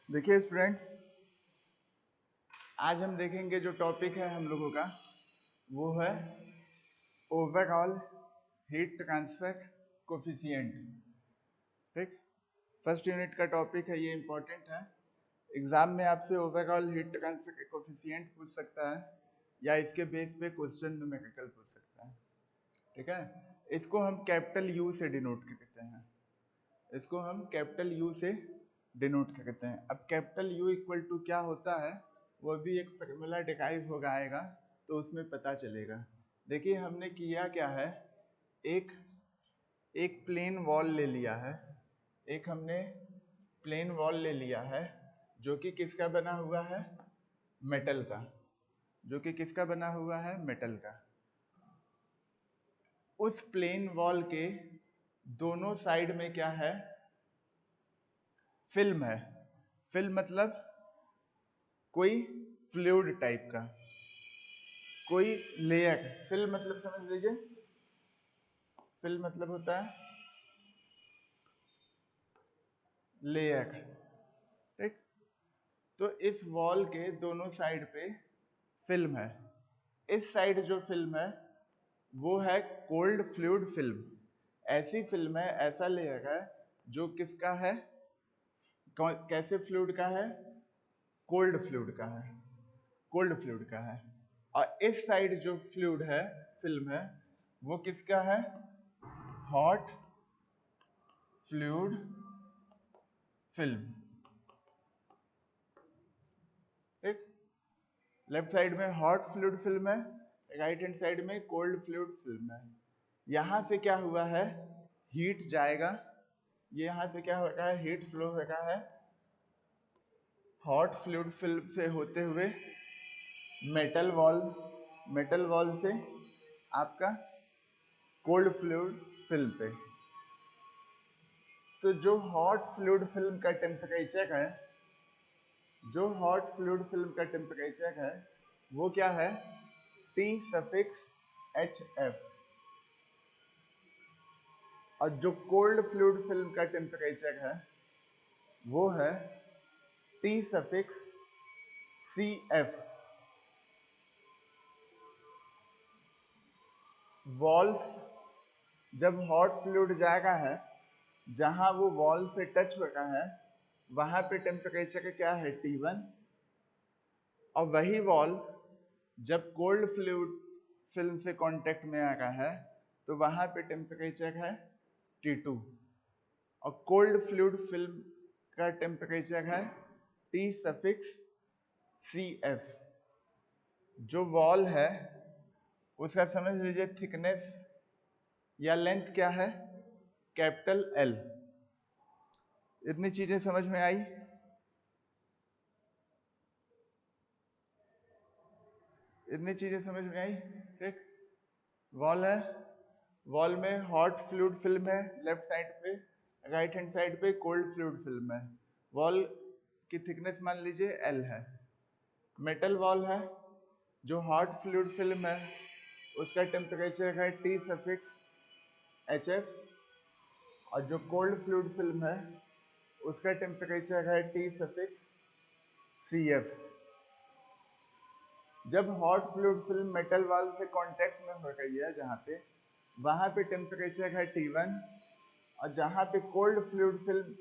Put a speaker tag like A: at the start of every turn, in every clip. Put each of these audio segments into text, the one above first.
A: देखिए स्टूडेंट, आज हम देखेंगे जो टॉपिक है हम लोगों का वो है ओवरऑल हीट ट्रांसफर कोफिशिएंट। ठीक, फर्स्ट यूनिट का टॉपिक है, ये इंपॉर्टेंट है। एग्जाम में आपसे ओवरऑल हीट ट्रांसफर कोफिशिएंट पूछ सकता है या इसके बेस पे क्वेश्चन न्यूमेरिकल पूछ सकता है। ठीक है, इसको हम कैपिटल यू से डिनोट करते हैं। इसको हम कैपिटल यू से डिनोट करते हैं। अब कैपिटल यू इक्वल टू क्या होता है वो भी एक फॉर्मूला डिराइव होगा आएगा तो उसमें पता चलेगा। देखिए हमने किया क्या है, एक एक प्लेन वॉल ले लिया है। एक हमने प्लेन वॉल ले लिया है जो कि किसका बना हुआ है, मेटल का। जो कि किसका बना हुआ है, मेटल का। उस प्लेन वॉल के दोनों साइड में क्या है, फिल्म है। फिल्म मतलब कोई फ्लूइड टाइप का कोई लेयर। फिल्म मतलब समझ लीजिए, फिल्म मतलब होता है लेयर। ठीक, तो इस वॉल के दोनों साइड पे फिल्म है। इस साइड जो फिल्म है वो है कोल्ड फ्लूइड फिल्म। ऐसी फिल्म है, ऐसा लेयर है जो किसका है, कैसे फ्लूइड का है, कोल्ड फ्लूइड का है। कोल्ड फ्लूइड का है। और इस साइड जो फ्लूइड है, फिल्म है, वो किसका है, हॉट फ्लूइड फिल्म। ठीक, लेफ्ट साइड में हॉट फ्लूइड फिल्म है, राइट हैंड साइड में कोल्ड फ्लूइड फिल्म है। यहां से क्या हुआ है, हीट जाएगा, ये यहां से क्या होगा है, हीट फ्लो होगा है हॉट फ्लूइड फिल्म से होते हुए मेटल वॉल, मेटल वॉल से आपका कोल्ड फ्लूइड फिल्म पे। तो जो हॉट फ्लूइड फिल्म का टेम्परेचर है, जो हॉट फ्लूइड फिल्म का टेम्परेचर है वो क्या है, T सफिक्स HF। और जो कोल्ड फ्लूइड फिल्म का टेम्परेचर है वो है T सफिक्स CF। वॉल्स जब हॉट फ्लूइड जाएगा है, जहां वो वॉल से टच होगा है वहां पे टेम्परेचर क्या है, T1। और वही वॉल जब कोल्ड फ्लूइड फिल्म से कांटेक्ट में आ रहा है तो वहां पे टेम्परेचर है T2। और कोल्ड फ्लूइड फिल्म का टेम्परेचर है T सफिक्स CF। जो वॉल है उसका समझ लीजिए थिकनेस या लेंथ क्या है, कैपिटल L। इतनी चीजें समझ में आई। इतनी चीजें समझ में आई। ठीक, वॉल है, वॉल में हॉट फ्लूइड फिल्म है लेफ्ट साइड पे, राइट हैंड साइड पे कोल्ड फ्लूइड फिल्म है। वॉल की थिकनेस मान लीजिए L है। मेटल वॉल है, जो हॉट फ्लूइड फिल्म है उसका टेम्परेचर है T सफिक्स HF। और जो कोल्ड फ्लूइड फिल्म है उसका टेम्परेचर है T सफिक्स CF। जब hot fluid film metal wall से कांटेक्ट में हो गई है जहां पे, वहां पे टेम्परेचर है T1। और जहां पे cold fluid film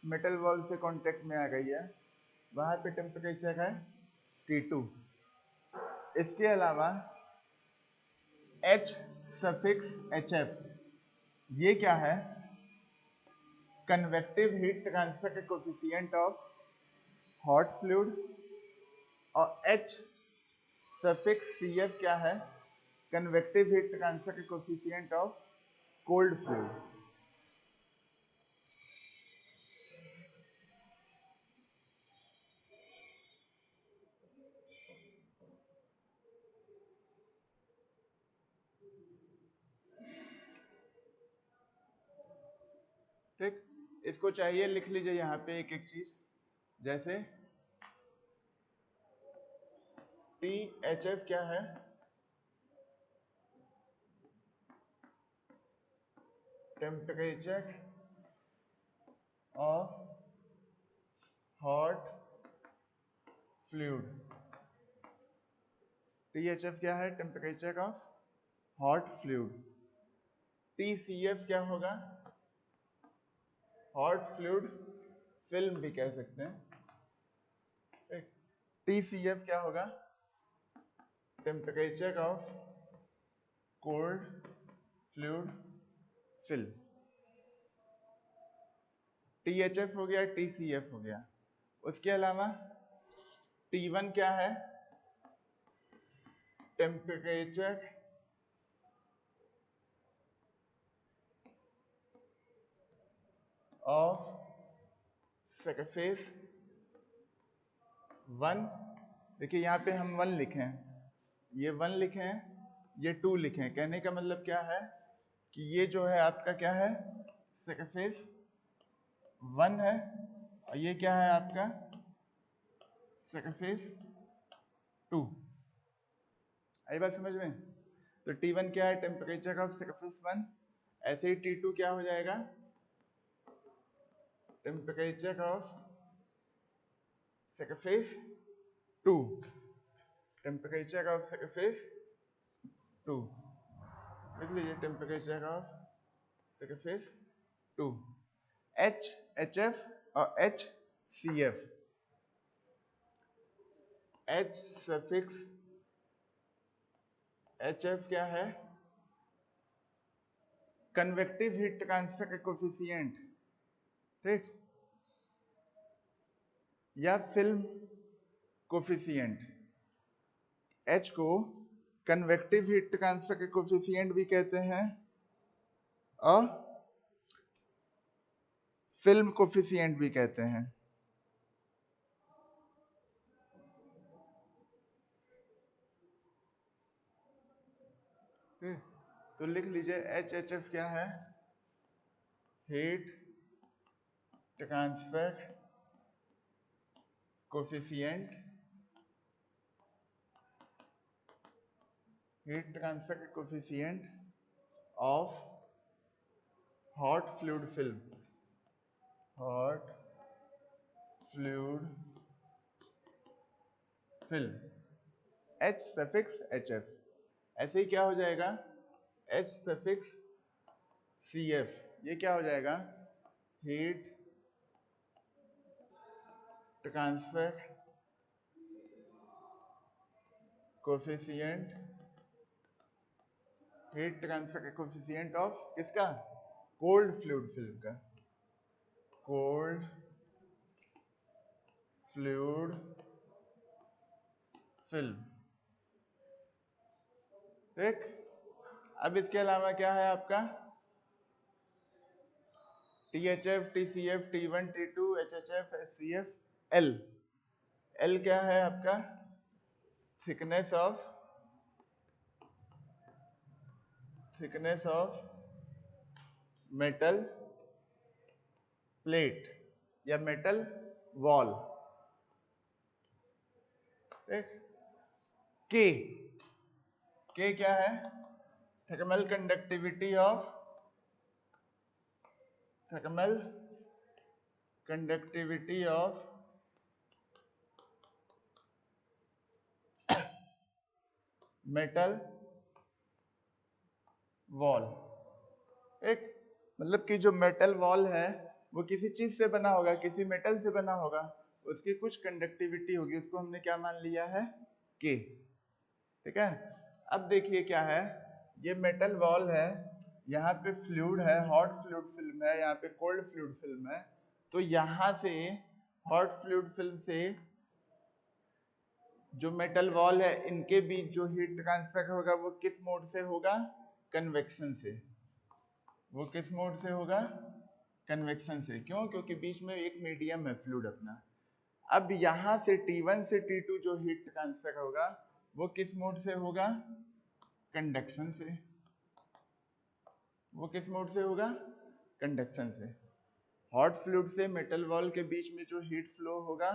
A: metal wall से कांटेक्ट में आ गई है वहां पे टेम्परेचर है T2। इसके अलावा H सफिक्स HF, ये क्या है, कन्वेक्टिव हीट ट्रांसफर के कोफिशिएंट ऑफ हॉट फ्लूइड। और H सफिक्स CF क्या है, कन्वेक्टिव हीट ट्रांसफर के कोफिशिएंट ऑफ कोल्ड फ्लूइड। ठीक, इसको चाहिए लिख लीजिए यहाँ पे एक एक चीज, जैसे THF क्या है, temperature of hot fluid. THF क्या है? Temperature of hot fluid. TCF क्या होगा? हॉट फ्लूइड फिल्म भी कह सकते हैं। TCF क्या होगा? Temperature of cold fluid film. THF हो गया, TCF हो गया। उसके अलावा T1 क्या है? Temperature of surface 1। देखिए यहाँ पे हम 1 लिखे हैं, ये 1 लिखे हैं, ये 2 लिखे हैं। कहने का मतलब क्या है कि ये जो है आपका क्या है? सरफेस 1 है, और ये क्या है आपका? सरफेस 2। आई बात समझ में? तो T1 क्या है? Temperature of surface 1। ऐसे ही T2 क्या हो जाएगा? Temperature of surface 2। Temperature of surface 2 लिख लीजिए, टेम्परेचर ऑफ सरफेस 2। HF और HCF। H सफिक्स HF क्या है? कन्वेक्टिव हीट ट्रांसफर कोफिशिएंट, ठीक, या फिल्म कोफिशिएंट। H को कन्वेक्टिव हीट ट्रांसफर कोफिशिएंट भी कहते हैं और फिल्म कोफिशिएंट भी कहते हैं। तो लिख लीजिए HHF क्या है? Heat transfer coefficient. Heat transfer coefficient of hot fluid film. Hot fluid film. H suffix HF। ऐसे ही क्या हो जाएगा? H suffix CF। ये क्या हो जाएगा? Heat transfer coefficient. Heat transfer coefficient of किसका? कोल्ड फ्लूइड फिल्म का। कोल्ड फ्लूइड फिल्म, ठीक। अब इसके अलावा क्या है आपका? THF, TCF, T1, T2, HHF, HCF, L। L क्या है आपका? थिकनेस ऑफ मेटल प्लेट या मेटल वॉल, ठीक। K क्या है? Thermal conductivity of metal wall, एक मतलब कि जो मेटल वॉल है वो किसी चीज से बना होगा, किसी मेटल से बना होगा, उसकी कुछ कंडक्टिविटी होगी, उसको हमने क्या मान लिया है? K, ठीक है। अब देखिए क्या है, ये मेटल वॉल है, यहाँ पे फ्लूइड है, हॉट फ्लूइड फिल्म है, यहाँ पे कोल्ड फ्लूइड फिल्म है। तो यहाँ से हॉट फ्लूइड फिल्म से जो मेटल वॉल है, इनके बीच जो हीट ट्रांसफर होगा वो किस मोड से होगा? कन्वेक्शन से। वो किस मोड से होगा? कन्वेक्शन से। क्यों? क्योंकि बीच में एक मीडियम है फ्लूइड अपना। अब यहाँ से T1 से T2 जो हीट ट्रांसफर होगा वो किस मोड से होगा? कंडक्शन से। वो किस मोड से होगा? कंडक्शन से। हॉट फ्लूइड से मेटल वॉल के बीच में जो हीट फ्लो होगा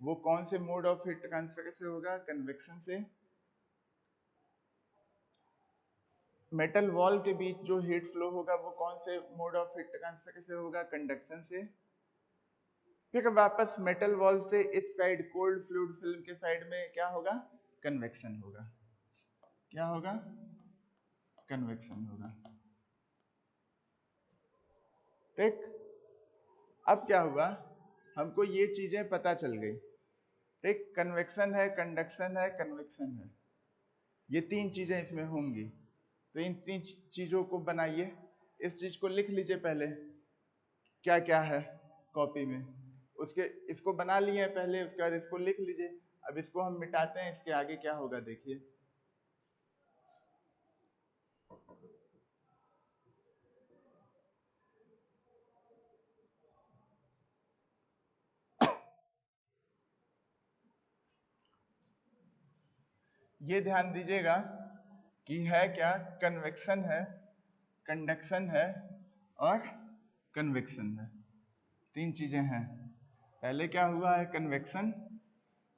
A: वो कौन से मोड ऑफ हीट ट्रांसफर से होगा? कन्वेक्शन से। मेटल वॉल के बीच जो हीट फ्लो होगा वो कौन से मोड ऑफ हीट ट्रांसफर से होगा? कंडक्शन से। फिर वापस मेटल वॉल से इस साइड कोल्ड फ्लूइड फिल्म के साइड में क्या होगा, कन्वेक्शन होगा। क्या होगा, कन्वेक्शन होगा। ठीक, अब क्या हुआ, हमको ये चीजें पता चल गई। ठीक, कन्वेक्शन है, कंडक्शन है, कन्वेक्शन है, ये तीन चीजें इसमें होंगी। तो इन तीन चीजों को बनाइए, इस चीज को लिख लीजिए पहले क्या क्या है कॉपी में, उसके इसको बना लिए पहले, उसके बाद इसको लिख लीजिए। अब इसको हम मिटाते हैं, इसके आगे क्या होगा देखिए। ये ध्यान दीजिएगा कि है क्या, कन्वेक्शन है, कंडक्शन है और कन्वेक्शन है, तीन चीजें हैं। पहले क्या हुआ है, कन्वेक्शन,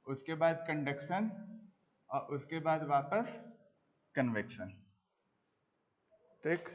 A: उसके बाद कंडक्शन और उसके बाद वापस कन्वेक्शन। ठीक,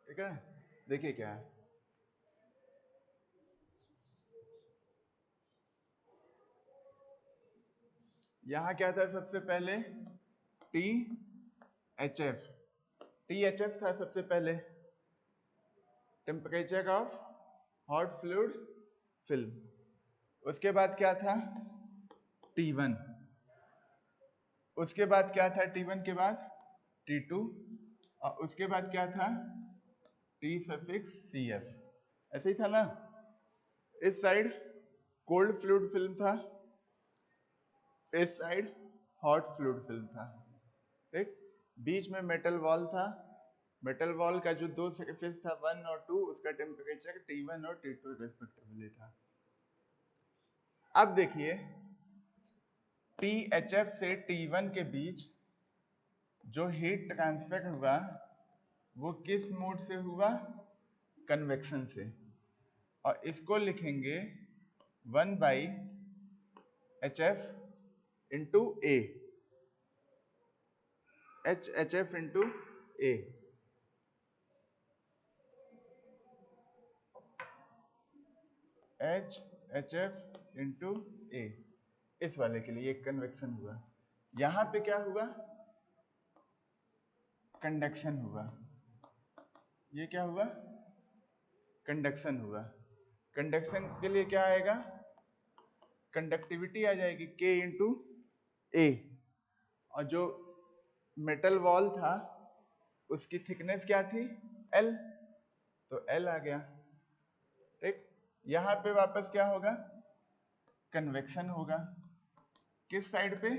A: ठीक है। देखिए क्या है, यहां क्या था सबसे पहले, THF, THF था सबसे पहले, temperature of hot fluid film. उसके बाद क्या था, T1, उसके बाद क्या था, T1 के बाद T2 और उसके बाद क्या था, T(CF), ऐसे ही था ना। इस साइड कोल्ड फ्लूइड फिल्म था, इस साइड हॉट फ्लूइड फिल्म था। ठीक, बीच में मेटल वॉल था, मेटल वॉल का जो दो सरफेस था 1 और 2, उसका टेम्परेचर T1 और T2 रेस्पेक्टिवली था। अब देखिए THF से T1 के बीच जो हीट ट्रांसफर हुआ वो किस मोड से हुआ, कन्वेक्शन से, और इसको लिखेंगे 1/HF into A, HF into A। HF into A, इस वाले के लिए कन्वेक्शन हुआ। यहां पे क्या हुआ, कंडक्शन हुआ। ये क्या हुआ, कंडक्शन हुआ। कंडक्शन के लिए क्या आएगा, कंडक्टिविटी आ जाएगी K इंटू A, और जो मेटल वॉल था उसकी थिकनेस क्या थी, L, तो L आ गया। ठीक, यहां पे वापस क्या होगा, कन्वेक्शन होगा। किस साइड पे,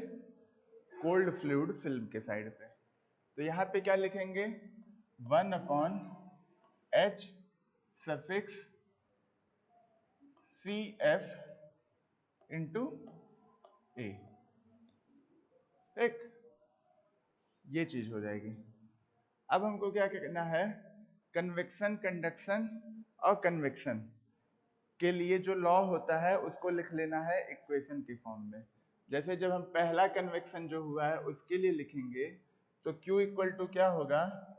A: कोल्ड फ्लूइड फिल्म के साइड पे। तो यहाँ पे क्या लिखेंगे, 1/H suffix CF into A। ठीक, ये चीज हो जाएगी। अब हमको क्या करना है, कन्वेक्शन, कंडक्शन और कन्वेक्शन के लिए जो लॉ होता है उसको लिख लेना है इक्वेशन की फॉर्म में। जैसे जब हम पहला कन्वेक्शन जो हुआ है उसके लिए लिखेंगे तो Q इक्वल टू क्या होगा,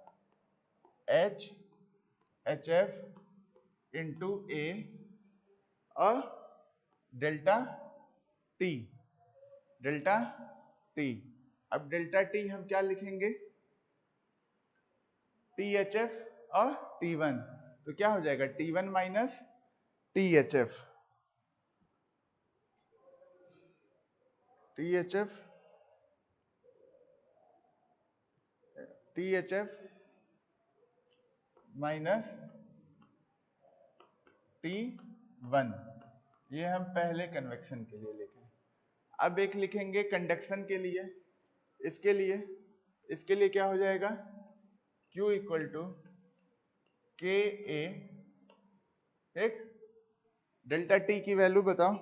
A: HF इंटू A और डेल्टा T, डेल्टा T। अब डेल्टा T हम क्या लिखेंगे, THF और T1, तो क्या हो जाएगा, T1 minus THF, THF minus T1, ये हम पहले कन्वेक्शन के लिए लिखे। अब एक लिखेंगे कंडक्शन के लिए, इसके लिए क्या हो जाएगा, Q इक्वल टू KA, एक डेल्टा टी की वैल्यू बताओ।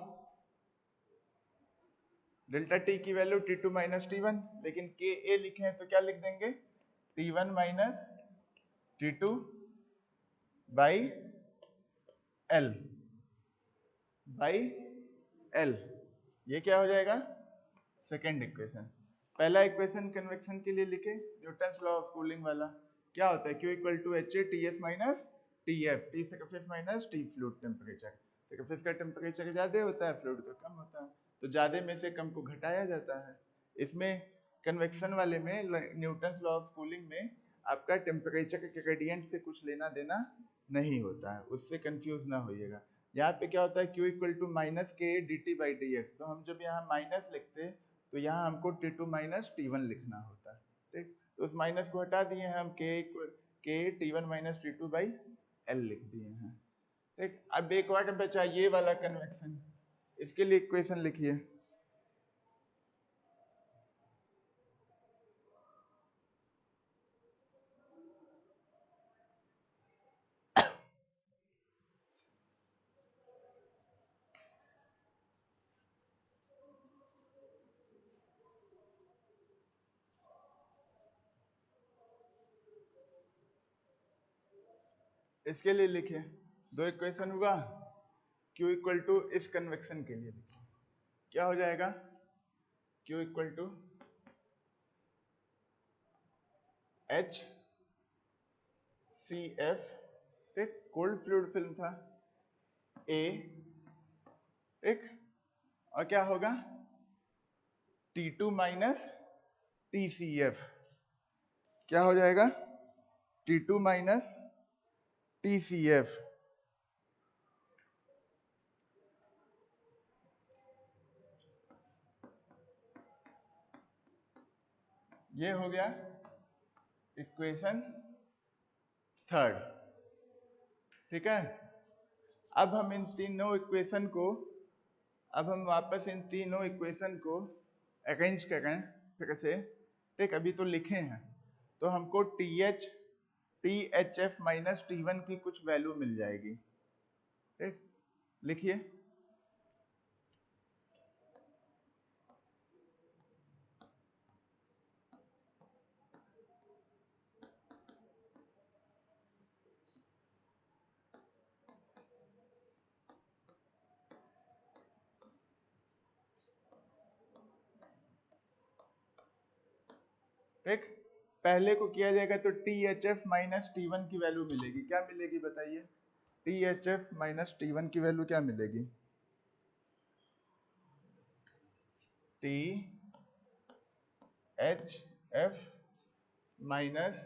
A: डेल्टा टी की वैल्यू T2 माइनस T1, लेकिन के ए लिखे हैं तो क्या लिख देंगे, T1 minus T2 by L by L. ये क्या हो जाएगा, सेकेंड इक्वेशन। पहला इक्वेशन कन्वेक्शन के लिए लिखे, न्यूटन्स लॉ ऑफ कूलिंग वाला। क्या होता है, Q equal to H A T S minus T F, T surface minus T fluid temperature. Surface का टेम्परेचर ज्यादा होता है, फ्लूइड का कम होता है, तो ज्यादा में से कम को घटाया जाता है। इसमें कन्वेक्शन वाले में, न्यूटन्स लॉ ऑफ कूलिंग में आपका टेम्परेचर के ग्रेडियंट से कुछ लेना देना नहीं होता है, उससे कंफ्यूज ना होइएगा। यहाँ पे क्या होता है, Q इक्वल टू माइनस के D T by D x, तो हम जब यहाँ माइनस लिखते हैं तो यहाँ हमको T2 माइनस T1 लिखना होता है। ठीक, तो उस माइनस को हटा दिए हैं हम, के T1 minus T2 by L लिख दिए हैं। ठीक, अब एक बार बचा ये वाला कन्वेक्शन, इसके लिए इक्वेशन लिखिए। इसके लिए लिखिए, दो इक्वेशन हुआ, Q इक्वल टू इस कन्वेक्शन के लिए लिखिए, क्या हो जाएगा, Q equal to H C F, एक कोल्ड फ्लूइड फिल्म था, ए, एक, और क्या होगा T2 माइनस TCF, क्या हो जाएगा T2 माइनस TCF। ये हो गया इक्वेशन थर्ड। ठीक है, अब हम इन तीनों इक्वेशन को, अब हम वापस इन तीनों इक्वेशन को अरेंज करें फिर से। ठीक, अभी तो लिखे हैं, तो हमको THF माइनस T1 की कुछ वैल्यू मिल जाएगी। ठीक, लिखिए, ठीक, पहले को किया जाएगा तो THF माइनस T1 की वैल्यू मिलेगी, क्या मिलेगी बताइए, THF माइनस T1 की वैल्यू क्या मिलेगी, THF माइनस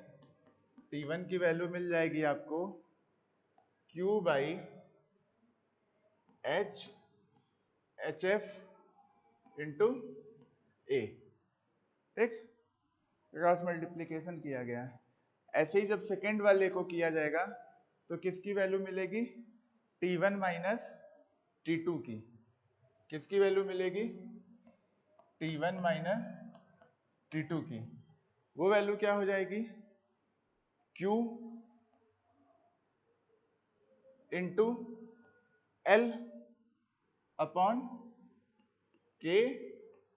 A: T1 की वैल्यू मिल जाएगी आपको Q by HF into A. ठीक, क्रॉस मल्टीप्लीकेशन किया गया है। ऐसे ही जब सेकेंड वाले को किया जाएगा तो किसकी वैल्यू मिलेगी, T1 माइनस T2 की, किसकी वैल्यू मिलेगी, T1 माइनस T2 की, वो वैल्यू क्या हो जाएगी, Q इंटू एल अपॉन के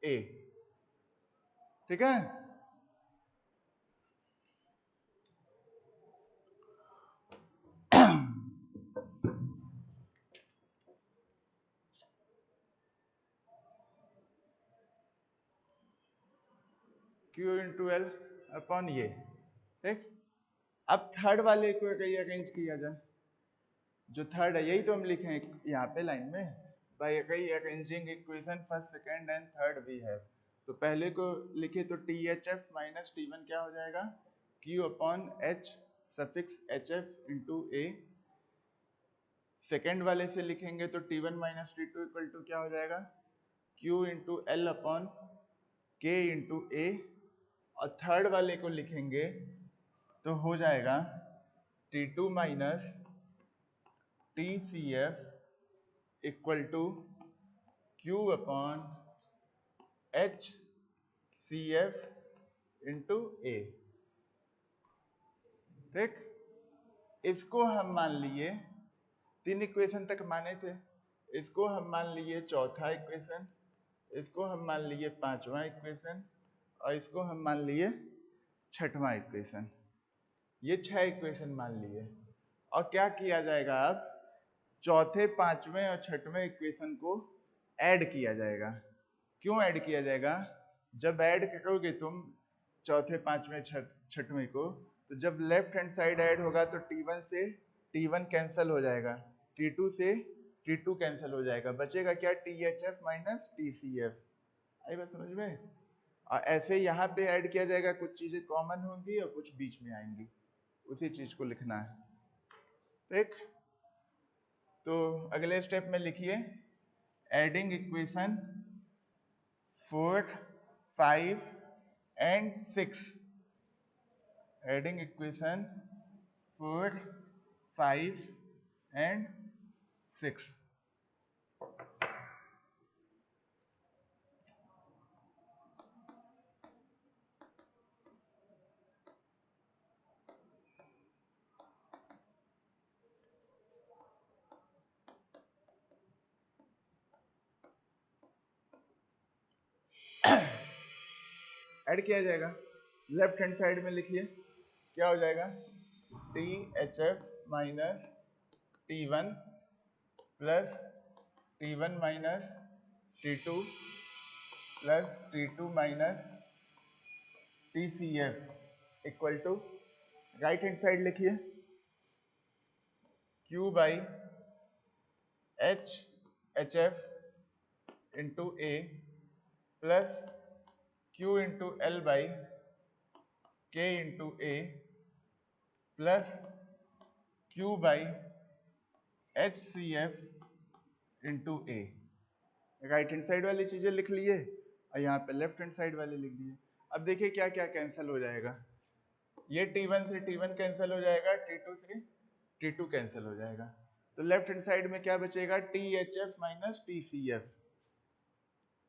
A: ए। ठीक है, Q इंटू एल अपॉन ये। ठीक, अब थर्ड वाले को अरेंज किया जाए, जो थर्ड है यही तो हम लिखे हैं यहाँ पे लाइन में, by arranging equation first second and third we have. तो पहले को लिखे तो THF माइनस T1 क्या हो जाएगा, Q upon H suffix HF into A. Second वाले से लिखेंगे तो T1 minus T2 equal to क्या हो जाएगा, Q into L upon K into A. और थर्ड वाले को लिखेंगे तो हो जाएगा T2 minus TCF equal to Q upon HCF into A. ठीक, इसको हम मान लिए, तीन इक्वेशन तक माने थे, इसको हम मान लिए चौथा इक्वेशन, इसको हम मान लिए पांचवा इक्वेशन, और इसको हम मान लिए छठवां इक्वेशन। ये 6 इक्वेशन मान लिए। और क्या किया जाएगा, अब चौथे, पांचवें और छठवें इक्वेशन को ऐड किया जाएगा। क्यों ऐड किया जाएगा? जब ऐड करोगे तुम चौथे, पांचवें, छठवें को, तो जब लेफ्ट हैंड साइड ऐड होगा तो T1 से T1 कैंसिल हो जाएगा, T2 से T2 कैंसिल हो जाएगा, बचेगा क्या? THF minus TCF। आई बात समझ में? और ऐसे यहाँ पे ऐड किया जाएगा, कुछ चीजें कॉमन होंगी और कुछ बीच में आएंगी, उसी चीज को लिखना है। ठीक, तो अगले स्टेप में लिखिए adding equation 4, 5 and 6। Adding equation 4, 5 and 6। Add किया जाएगा। लेफ्ट हैंड साइड में लिखिए क्या हो जाएगा, THF minus T1 plus T1 minus T2 plus T2 minus TCF equal to, right hand side लिखिए Q by HF into A plus Q into L by K into A plus Q by HCF into A। Right hand side वाली चीजें लिख लिए और यहाँ पे left hand side वाले लिख दिए। अब देखिए क्या क्या कैंसिल हो जाएगा। ये T1 से T1 कैंसिल हो जाएगा, T2 से T2 कैंसिल हो जाएगा, तो लेफ्ट हैंड साइड में क्या बचेगा, THF minus TCF।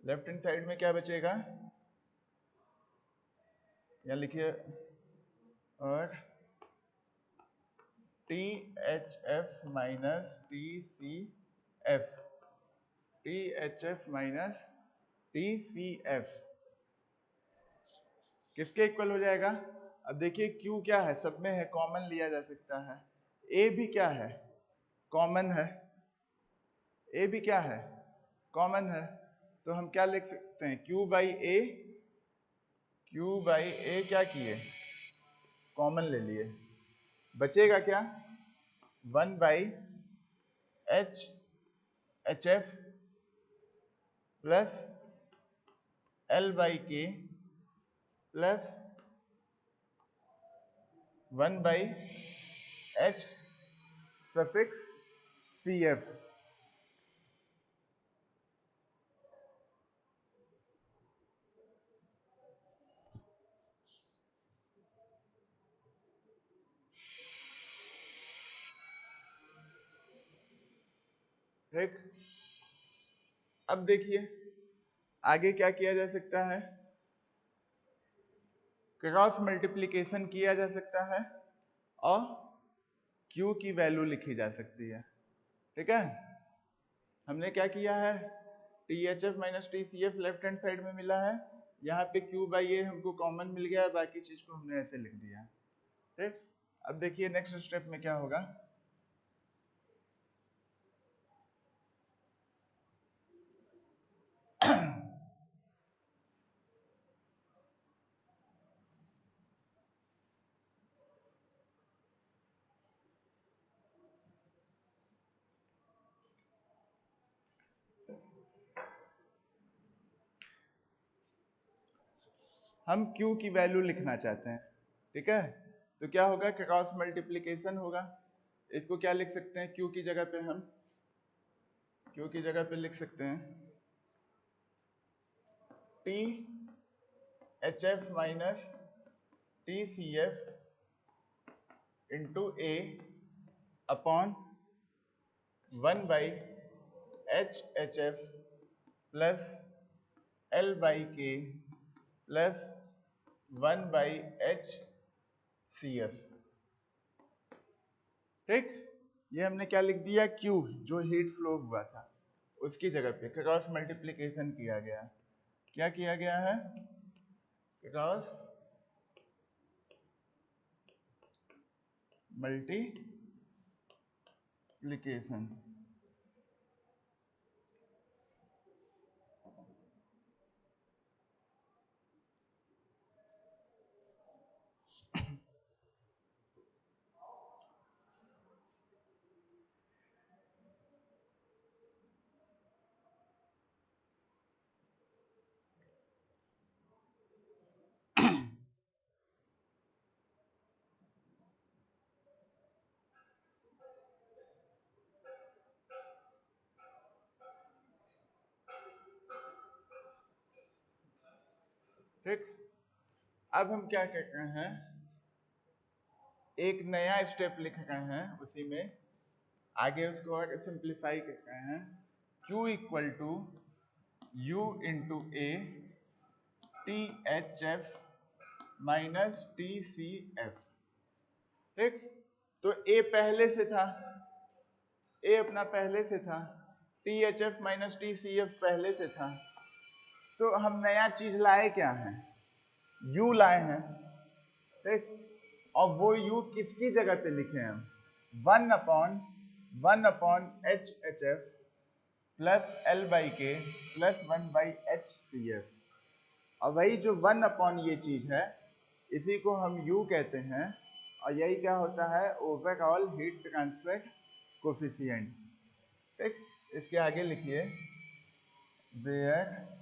A: Left hand side में क्या बचेगा, यहाँ लिखिए, और THF minus TCF, THF minus TCF किसके इक्वल हो जाएगा? अब देखिए Q क्या है, सब में है, कॉमन लिया जा सकता है। A भी क्या है, कॉमन है। A भी क्या है, कॉमन है। तो हम क्या लिख सकते हैं, Q by A, Q by A क्या किए, कॉमन ले लिए, बचेगा क्या, 1 by HF plus L by K plus 1 by H suffix CF। ठीक, अब देखिए आगे क्या किया जा सकता है, क्रॉस मल्टीप्लिकेशन किया जा सकता है और Q की वैल्यू लिखी जा सकती है। ठीक है, हमने क्या किया है, THF minus TCF left hand side में मिला है, यहाँ पे Q बाई A हमको कॉमन मिल गया, बाकी चीज को हमने ऐसे लिख दिया। ठीक, अब देखिए नेक्स्ट स्टेप में क्या होगा, हम Q की वैल्यू लिखना चाहते हैं। ठीक है, तो क्या होगा, क्रॉस मल्टीप्लिकेशन होगा। इसको क्या लिख सकते हैं, Q की जगह पे हम Q की जगह पे लिख सकते हैं THF minus TCF into A upon 1 by HHF plus L by K plus 1 by HCF। ठीक, ये हमने क्या लिख दिया, Q जो हीट फ्लो हुआ था। उसकी जगह पे क्रॉस मल्टीप्लिकेशन किया गया। क्या किया गया है? Cross multiplication. ठीक, अब हम क्या कर रहे हैं, एक नया स्टेप लिख रहे हैं, उसी में आगे उसको आगे सिंप्लीफाई कर रहे हैं। Q equal to U into A T H F minus T C F. ठीक, तो A पहले से था, A अपना पहले से था, T H F minus T C F पहले से था, तो हम नया चीज लाए क्या है? U लाए हैं। ठीक, और वो U किसकी जगह पे लिखे हैं हम? 1/1 H H F plus L by K plus 1/HCF। और वही जो 1 ये चीज है, इसी को हम U कहते हैं, और यही क्या होता है? Overall heat transfer coefficient. ठीक, इसके आगे लिखिए where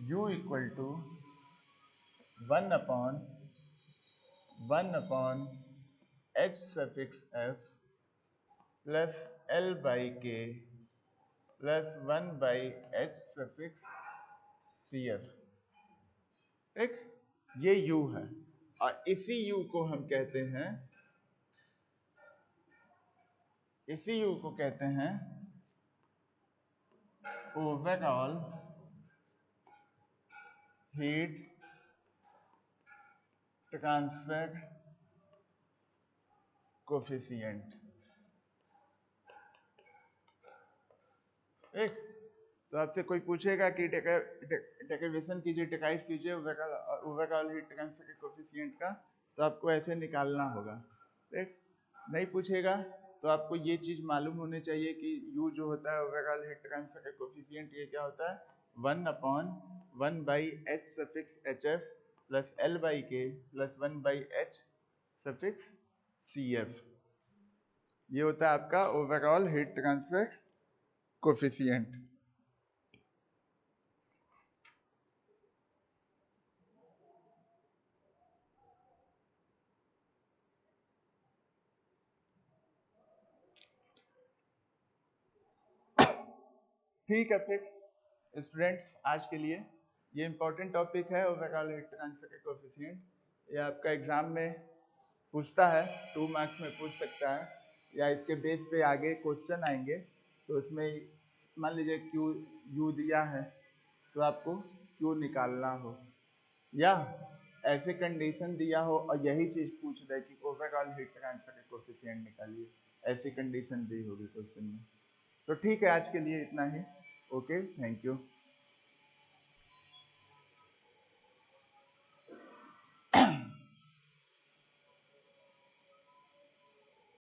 A: U equal to 1/1 HF plus L by K plus 1/HCF। ठीक, ये U है, और इसी U को हम कहते हैं, इसी U को कहते हैं ओवरऑल हीट ट्रांसफर कोफिशिएंट। एक तो आपसे कोई पूछेगा कि डेरिवेशन कीजिए, डिराइव कीजिए ओवरऑल हीट ट्रांसफर कोफिशिएंट का, तो आपको ऐसे निकालना होगा। ठीक, नहीं पूछेगा तो आपको ये चीज मालूम होनी चाहिए कि U जो होता है ओवरऑल हीट ट्रांसफर कोफिशिएंट, ये क्या होता है? 1/1/HF plus L by K plus 1/HCF। ये होता है आपका ओवरऑल हीट ट्रांसफर कोफिशिएंट। ठीक है, फिर स्टूडेंट्स आज के लिए ये इंपॉर्टेंट टॉपिक है ओवरऑल हीट ट्रांसफर कोफिशिएंट। ये आपका एग्जाम में पूछता है, 2 मार्क्स में पूछ सकता है, या इसके बेस पे आगे क्वेश्चन आएंगे, तो उसमें मान लीजिए क्यू यू दिया है तो आपको क्यू निकालना हो, या ऐसे कंडीशन दिया हो और यही चीज पूछ रहे कि ओवरऑल हीट ट्रांसफर कोफिशिएंट निकालिए, ऐसी कंडीशन दी होगी क्वेश्चन में। तो ठीक है, आज के लिए इतना ही। Okay, thank you.